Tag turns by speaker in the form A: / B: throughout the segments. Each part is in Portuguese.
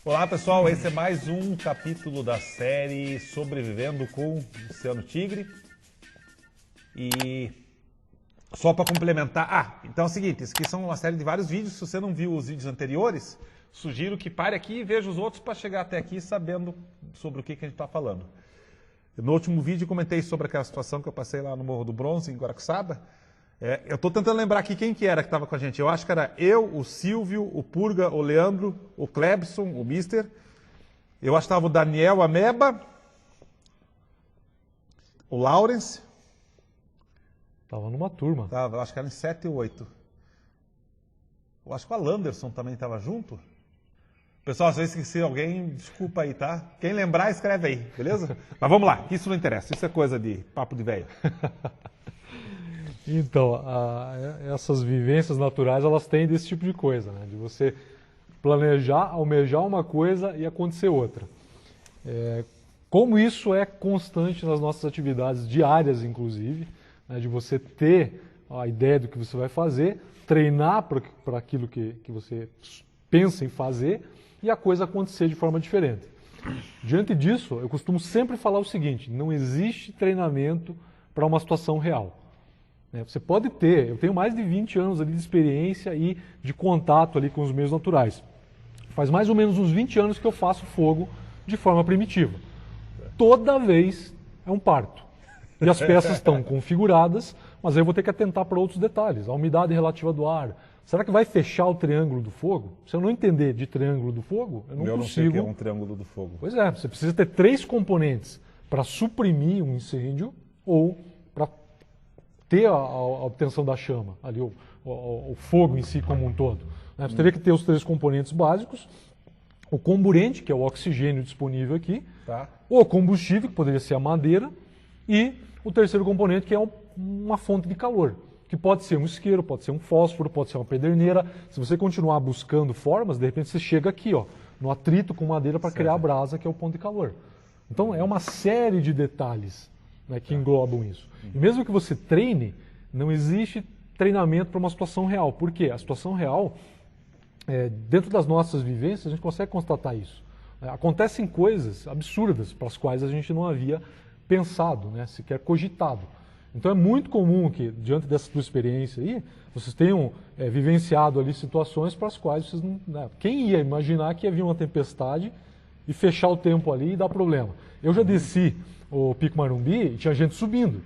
A: Olá pessoal, esse é mais um capítulo da série Sobrevivendo com Luciano Tigre. E só para complementar, então é o seguinte, isso aqui são uma série de vários vídeos. Se você não viu os vídeos anteriores, sugiro que pare aqui e veja os outros para chegar até aqui sabendo sobre o que a gente está falando. No último vídeo comentei sobre aquela situação que eu passei lá no Morro do Bronze, em Guaraxaba. Eu estou tentando lembrar aqui quem que era que estava com a gente. Eu acho que era eu, o Silvio, o Purga, o Leandro, o Klebson, o Mister. Eu acho que estava o Daniel Ameba, o Lawrence.
B: Tava numa turma.
A: Tava, acho que era em 7 ou 8. Eu acho que o Alanderson também estava junto. Pessoal, se eu esqueci alguém, desculpa aí, tá? Quem lembrar, escreve aí, beleza? Mas vamos lá, isso não interessa, isso é coisa de papo de velho.
B: Então, essas vivências naturais, elas têm desse tipo de coisa, né? De você planejar, almejar uma coisa e acontecer outra. Como isso é constante nas nossas atividades diárias, inclusive, né? De você ter a ideia do que você vai fazer, treinar para aquilo que você pensa em fazer e a coisa acontecer de forma diferente. Diante disso, eu costumo sempre falar o seguinte: não existe treinamento para uma situação real. Você pode ter, eu tenho mais de 20 anos ali de experiência e de contato ali com os meios naturais. Faz mais ou menos uns 20 anos que eu faço fogo de forma primitiva. Toda vez é um parto. E as peças estão configuradas, mas aí eu vou ter que atentar para outros detalhes. A umidade relativa do ar. Será que vai fechar o triângulo do fogo? Se eu não entender de triângulo do fogo, eu não consigo... Eu não sei o que é
A: um triângulo do fogo.
B: Pois é, você precisa ter 3 componentes para suprimir um incêndio ou para ter a obtenção da chama, ali, o fogo em si como um todo. Você teria que ter os 3 componentes básicos, o comburente, que é o oxigênio disponível aqui,
A: tá.
B: O combustível, que poderia ser a madeira, e o terceiro componente, que é uma fonte de calor, que pode ser um isqueiro, pode ser um fósforo, pode ser uma pederneira. Se você continuar buscando formas, de repente você chega aqui, ó, no atrito com madeira para criar a brasa, que é o ponto de calor. Então é uma série de detalhes, né, que englobam isso. E mesmo que você treine, não existe treinamento para uma situação real. Por quê? A situação real, dentro das nossas vivências, a gente consegue constatar isso. Acontecem coisas absurdas para as quais a gente não havia pensado, né, sequer cogitado. Então é muito comum que, diante dessa tua experiência aí, vocês tenham vivenciado ali situações para as quais vocês não... Né, quem ia imaginar que havia uma tempestade e fechar o tempo ali e dar problema? Eu já desci o Pico Marumbi e tinha gente subindo.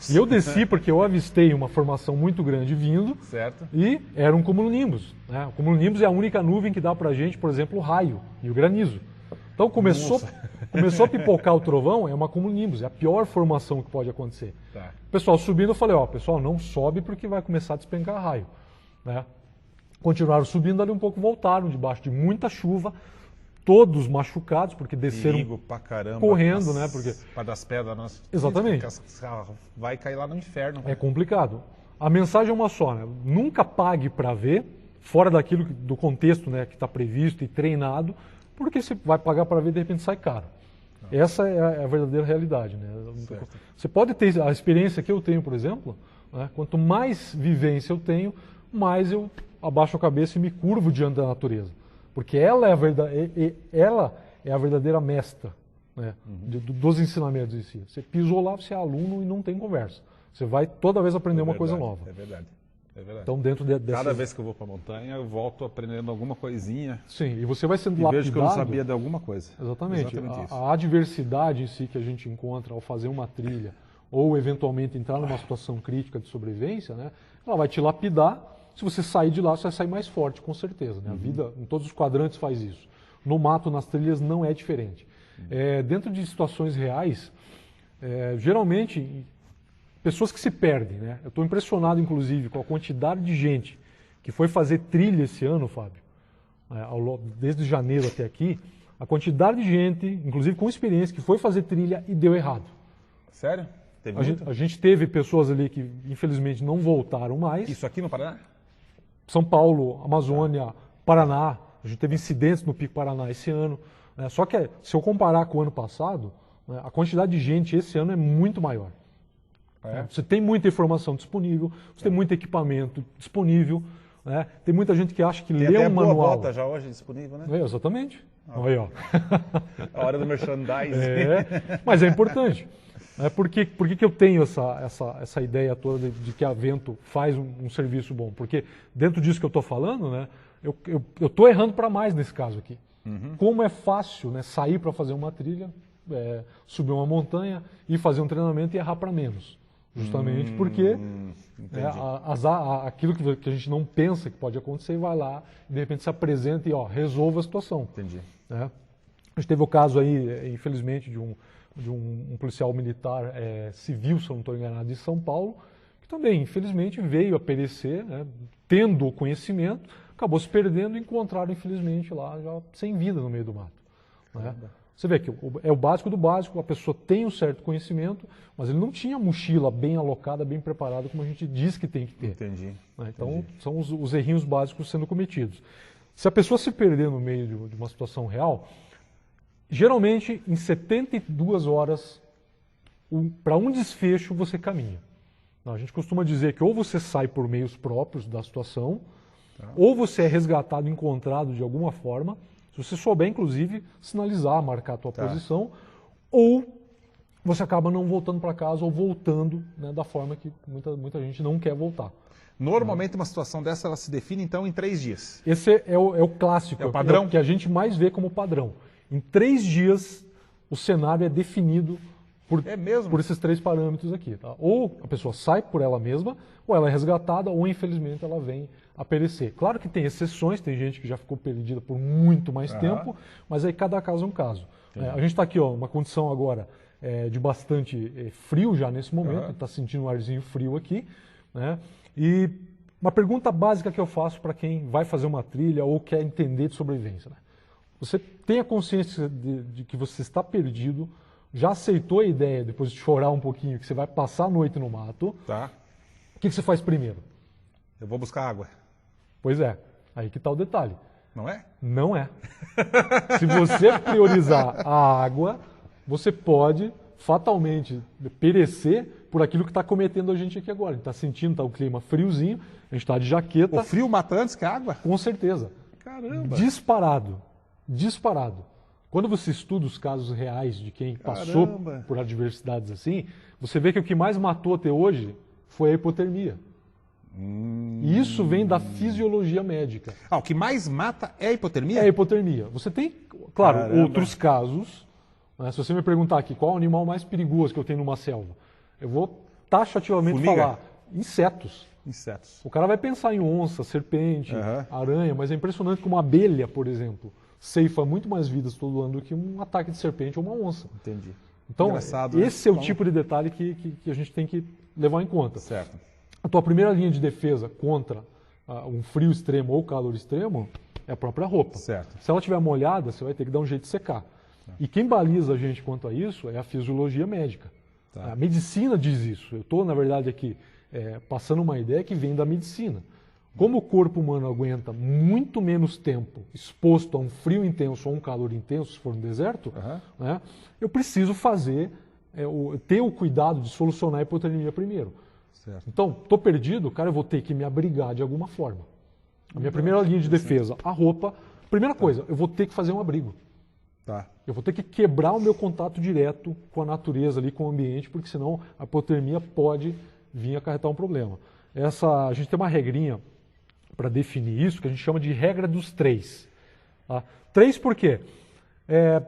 B: E eu desci porque eu avistei uma formação muito grande vindo,
A: certo.
B: E era um cumulonimbus. Né? O cumulonimbus é a única nuvem que dá pra gente, por exemplo, o raio e o granizo. Então começou a pipocar o trovão, é uma cumulonimbus, é a pior formação que pode acontecer.
A: Tá.
B: O pessoal subindo, eu falei, pessoal, não sobe porque vai começar a despencar raio. Né? Continuaram subindo ali um pouco, voltaram debaixo de muita chuva, todos machucados, porque desceram
A: perigo pra caramba,
B: correndo, né? Porque...
A: Para das pedras,
B: Exatamente.
A: Vai cair lá no inferno.
B: É complicado. A mensagem é uma só, né? Nunca pague para ver, fora daquilo do contexto, né, que está previsto e treinado, porque você vai pagar para ver e de repente sai caro. Não. Essa é a verdadeira realidade, né? Certo. Você pode ter a experiência que eu tenho, por exemplo, né? Quanto mais vivência eu tenho, mais eu abaixo a cabeça e me curvo diante da natureza. Porque ela é a verdadeira mestra, né, dos ensinamentos em si. Você pisou lá, você é aluno e não tem conversa. Você vai toda vez aprender uma coisa nova.
A: É verdade.
B: Então, dentro
A: Cada vez que eu vou para a montanha, eu volto aprendendo alguma coisinha.
B: Sim, e você vai sendo lapidado.
A: Vejo que eu não sabia de alguma coisa.
B: Exatamente. A adversidade em si que a gente encontra ao fazer uma trilha ou eventualmente entrar numa situação crítica de sobrevivência, né, ela vai te lapidar. Se você sair de lá, você vai sair mais forte, com certeza. Né? A vida, em todos os quadrantes, faz isso. No mato, nas trilhas, não é diferente. Dentro de situações reais, geralmente, pessoas que se perdem. Né? Eu estou impressionado, inclusive, com a quantidade de gente que foi fazer trilha esse ano, Fábio, desde janeiro até aqui, a quantidade de gente, inclusive com experiência, que foi fazer trilha e deu errado.
A: Sério?
B: A gente teve pessoas ali que, infelizmente, não voltaram mais.
A: Isso aqui no Paraná?
B: São Paulo, Amazônia, Paraná, a gente teve incidentes no Pico Paraná esse ano. Só que, se eu comparar com o ano passado, a quantidade de gente esse ano é muito maior. Você tem muita informação disponível, você tem muito equipamento disponível, Né? Tem muita gente que acha que
A: Tem
B: ler
A: até
B: um
A: boa
B: manual...
A: volta já hoje disponível, né?
B: Exatamente. Aí, ó.
A: A hora do merchandising.
B: Mas é importante. Por que eu tenho essa ideia toda de que a Vento faz um serviço bom? Porque dentro disso que eu estou falando, né, eu estou errando para mais nesse caso aqui. Como é fácil, né, sair para fazer uma trilha, subir uma montanha e fazer um treinamento e errar para menos. Justamente porque aquilo que a gente não pensa que pode acontecer, vai lá e de repente se apresenta e resolva a situação.
A: Entendi.
B: A gente teve o caso aí, infelizmente, de um policial militar civil, se eu não estou enganado, de São Paulo, que também, infelizmente, veio a perecer, né, tendo o conhecimento, acabou se perdendo e encontraram, infelizmente, lá já sem vida no meio do mato. Né? Você vê que é o básico do básico, a pessoa tem um certo conhecimento, mas ele não tinha a mochila bem alocada, bem preparada, como a gente diz que tem que ter.
A: Entendi.
B: Né? Então, são os errinhos básicos sendo cometidos. Se a pessoa se perder no meio de uma situação real, geralmente, em 72 horas, para um desfecho, você caminha. A gente costuma dizer que ou você sai por meios próprios da situação, ou você é resgatado, encontrado de alguma forma, se você souber, inclusive, sinalizar, marcar a tua posição, ou você acaba não voltando para casa ou voltando, né, da forma que muita gente não quer voltar.
A: Normalmente uma situação dessa ela se define então em 3 dias.
B: Esse é o clássico,
A: é o padrão
B: que a gente mais vê como padrão. Em 3 dias o cenário é definido por esses 3 parâmetros aqui. Tá? Ou a pessoa sai por ela mesma, ou ela é resgatada, ou infelizmente ela vem a perecer. Claro que tem exceções, tem gente que já ficou perdida por muito mais tempo, mas aí cada caso é um caso. A gente está aqui, uma condição agora de bastante frio já nesse momento, está sentindo um arzinho frio aqui, né? E uma pergunta básica que eu faço para quem vai fazer uma trilha ou quer entender de sobrevivência. Né? Você tem a consciência de que você está perdido, já aceitou a ideia, depois de chorar um pouquinho, que você vai passar a noite no mato.
A: Tá.
B: O que você faz primeiro?
A: Eu vou buscar água.
B: Pois é, aí que está o detalhe.
A: Não é?
B: Não é. Se você priorizar a água, você pode fatalmente perecer por aquilo que está cometendo a gente aqui agora. A gente está sentindo, está o clima friozinho, a gente está de jaqueta.
A: O frio mata antes que a água?
B: Com certeza.
A: Caramba!
B: Disparado. Quando você estuda os casos reais de quem passou por adversidades assim, você vê que o que mais matou até hoje foi a hipotermia. E isso vem da fisiologia médica.
A: O que mais mata é a hipotermia?
B: É a hipotermia. Você tem, claro, outros casos. Né? Se você me perguntar aqui qual é o animal mais perigoso que eu tenho numa selva, eu vou taxativamente falar insetos. O cara vai pensar em onça, serpente, aranha, mas é impressionante como uma abelha, por exemplo, ceifa muito mais vidas todo ano do que um ataque de serpente ou uma onça.
A: Entendi.
B: Então, esse é o tipo de detalhe que a gente tem que levar em conta.
A: Certo.
B: A tua primeira linha de defesa contra um frio extremo ou calor extremo é a própria roupa.
A: Certo.
B: Se ela estiver molhada, você vai ter que dar um jeito de secar. E quem baliza a gente quanto a isso é a fisiologia médica. A medicina diz isso. Eu estou, na verdade, aqui passando uma ideia que vem da medicina. Como o corpo humano aguenta muito menos tempo exposto a um frio intenso ou um calor intenso, se for no deserto, né, eu preciso ter o cuidado de solucionar a hipotermia primeiro.
A: Certo.
B: Então, estou perdido, cara, eu vou ter que me abrigar de alguma forma. A minha primeira linha de defesa, a roupa. Primeira coisa, eu vou ter que fazer um abrigo. Eu vou ter que quebrar o meu contato direto com a natureza ali, com o ambiente, porque senão a hipotermia pode vir acarretar um problema. A gente tem uma regrinha para definir isso, que a gente chama de regra dos 3. 3 por quê?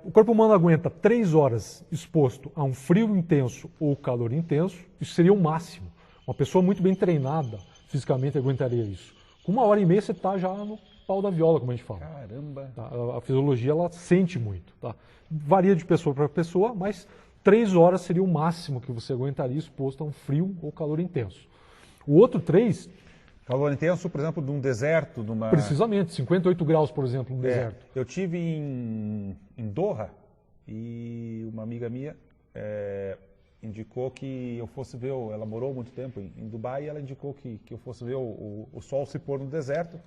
B: O corpo humano aguenta 3 horas exposto a um frio intenso ou calor intenso, isso seria o máximo. Uma pessoa muito bem treinada fisicamente aguentaria isso. Com 1h30 você está já no pau da viola, como a gente fala.
A: Caramba!
B: A fisiologia ela sente muito. Varia de pessoa para pessoa, mas 3 horas seria o máximo que você aguentaria exposto a um frio ou calor intenso. O outro 3...
A: Calor intenso, por exemplo, de um deserto, de uma...
B: Precisamente, 58 graus, por exemplo, no deserto.
A: Eu tive em Doha e uma amiga minha indicou que eu fosse ver, ela morou muito tempo em Dubai, e ela indicou que eu fosse ver o sol se pôr no deserto.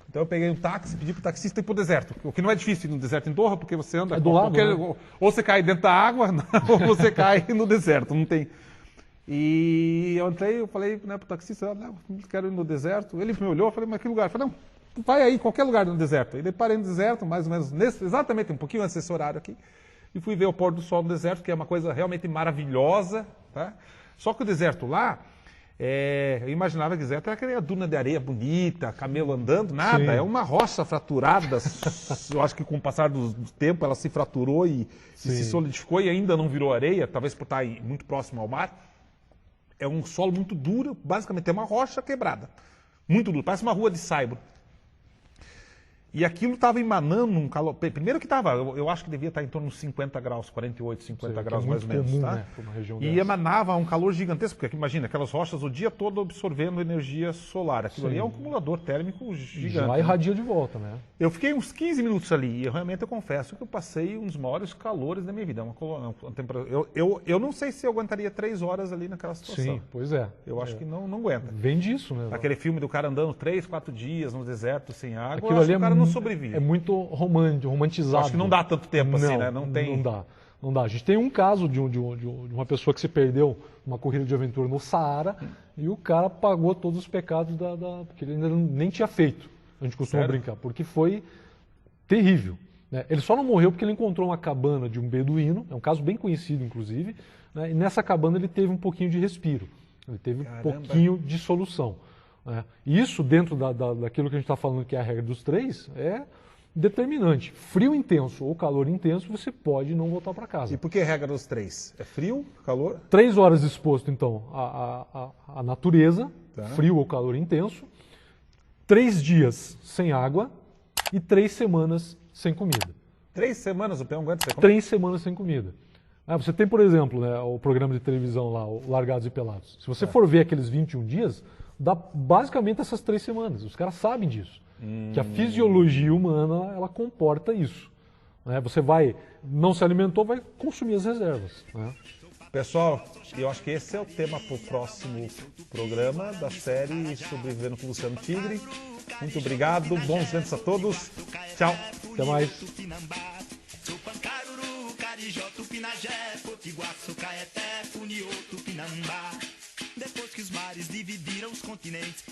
A: Então eu peguei um táxi, pedi para o taxista ir para o deserto, o que não é difícil ir no deserto em Doha, porque você anda...
B: do lado, né?
A: Ou você cai dentro da água, ou você cai no deserto, não tem... E eu entrei, eu falei, né, pro taxista, não, quero ir no deserto. Ele me olhou, eu falei, mas que lugar? Eu falei, não, vai aí, qualquer lugar no deserto. Ele parei no deserto, mais ou menos, exatamente um pouquinho antes desse horário aqui, e fui ver o pôr do sol no deserto, que é uma coisa realmente maravilhosa, tá? Só que o deserto lá, eu imaginava que o deserto era aquela duna de areia bonita, camelo andando, nada,
B: Sim.
A: é uma rocha fraturada. Eu acho que com o passar do tempo ela se fraturou e se solidificou e ainda não virou areia, talvez por estar muito próximo ao mar. É um solo muito duro, basicamente é uma rocha quebrada. Muito duro, parece uma rua de saibro. E aquilo estava emanando um calor. Primeiro que estava, eu acho que devia estar em torno de 50 graus, 48, 50 graus mais ou menos.
B: Comum,
A: Tá?
B: né, uma região
A: E
B: dessa.
A: emanava um calor gigantesco, porque imagina, aquelas rochas o dia todo absorvendo energia solar. Aquilo ali é um acumulador térmico gigante.
B: Já irradia de volta, né?
A: Eu fiquei uns 15 minutos ali e realmente eu confesso que eu passei um dos maiores calores da minha vida. Uma temperatura, eu não sei se eu aguentaria 3 horas ali naquela situação.
B: Sim, pois é.
A: Eu acho que não aguenta.
B: Vem disso, né?
A: Aquele filme do cara andando 3, 4 dias no deserto sem água,
B: Aquilo
A: eu acho
B: ali
A: que o cara não sobrevive.
B: É muito romantizado.
A: Acho que não dá tanto tempo assim, né?
B: Não dá. Não dá. A gente tem um caso de uma pessoa que se perdeu numa corrida de aventura no Saara e o cara pagou todos os pecados porque ele ainda nem tinha feito. A gente costuma brincar, porque foi terrível. Né? Ele só não morreu porque ele encontrou uma cabana de um beduíno, é um caso bem conhecido, inclusive, né? E nessa cabana ele teve um pouquinho de respiro, ele teve um pouquinho de solução. Né? E isso, dentro daquilo que a gente está falando, que é a regra dos 3, é determinante. Frio intenso ou calor intenso, você pode não voltar para casa.
A: E por que a regra dos 3? É frio, calor?
B: 3 horas exposto, então, à natureza, frio ou calor intenso, 3 dias sem água e 3 semanas sem comida.
A: 3 semanas o peão aguenta sem comer?
B: 3 semanas sem comida. Você tem, por exemplo, né, o programa de televisão lá, o Largados e Pelados. Se você for ver aqueles 21 dias, dá basicamente essas 3 semanas. Os caras sabem disso. Que a fisiologia humana, ela comporta isso. Né? Você não se alimentou, vai consumir as reservas. Né?
A: Pessoal, eu acho que esse é o tema para o próximo programa da série Sobrevivendo com o Luciano Tigre. Muito obrigado, bons ventos a todos. Tchau.
B: Até mais.
C: Depois que os mares dividiram os continentes,